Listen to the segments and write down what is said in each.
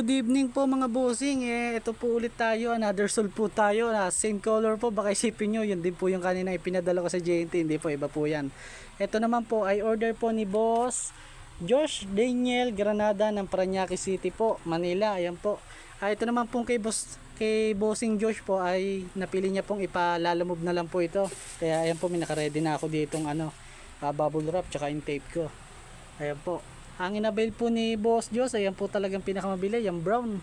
Good evening po mga bossing. Ito po ulit tayo. Another soul po tayo. Same color po. Baka isipin nyo, yun din po yung kanina ipinadala ko sa JNT. Hindi po, iba po yan. Ito naman po ay order po ni Boss Josh Daniel Granada ng Parañaque City po, Manila. Ayan po. Ito naman po kay Bossing Josh po ay napili niya pong ipalalamove na lang po ito. Kaya ayan po, may nakaready na ako ditong bubble wrap tsaka yung tape ko. Ayan po. Ang inabail po ni Boss Josh, ayan po talagang pinakamabili, yung brown.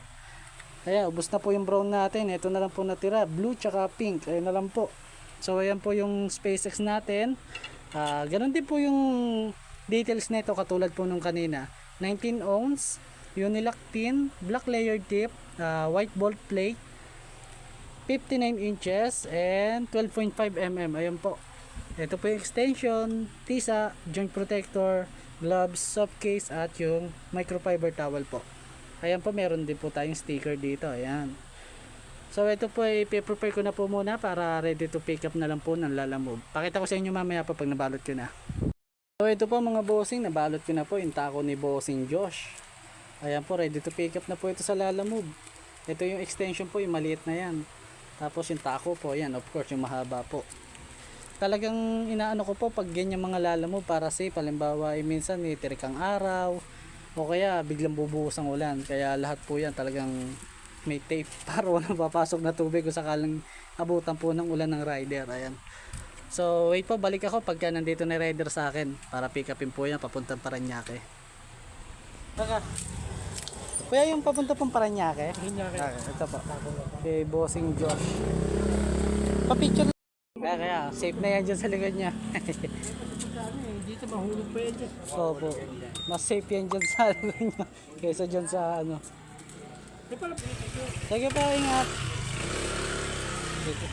Kaya ubos na po yung brown natin. Ito na lang po natira, blue tsaka pink. Ayan na lang po. So ayan po yung SpaceX natin. Ganon din po yung details nito katulad po nung kanina. 19 ohms, Unilock tin, black layered tip, white bolt plate, 59 inches and 12.5 mm. Ayan po. Ito po yung extension, tisa, joint protector, gloves, soft case at yung microfiber towel po. Ayan po, meron din po tayong sticker dito. Ayan. So ito po ay prepare ko na po muna para ready to pick up na lang po ng lalamove. Pakita ko sa inyo mamaya po pag nabalot ko na. So ito po mga bossing, nabalot ko na po yung tako ni Bossing Josh. Ayan po, ready to pick up na po ito sa lalamove. Ito yung extension po, yung maliit na yan. Tapos yung tako po, yan of course yung mahaba po. Talagang inaano ko po pag ganyan mga lalamove para safe. Halimbawa minsan tirik ang araw o kaya biglang bubuhos ang ulan. Kaya lahat po yan talagang may tape para walang papasok na tubig kung sakaling abutan po ng ulan ng rider. Ayan. So wait po, balik ako pagka nandito na rider sa akin para pick upin po yan papuntang Parañaque. Kuya, yung papunta pong Parañaque? Ito po. Okay, Bossing Josh. Pa-picture. Kaya safe na yan dyan sa likod niya. Dito mahulog pa yan dyan. Opo. Mas safe yan dyan sa likod niya kaysa dyan sa ano. Sige pa, ingat. Sige.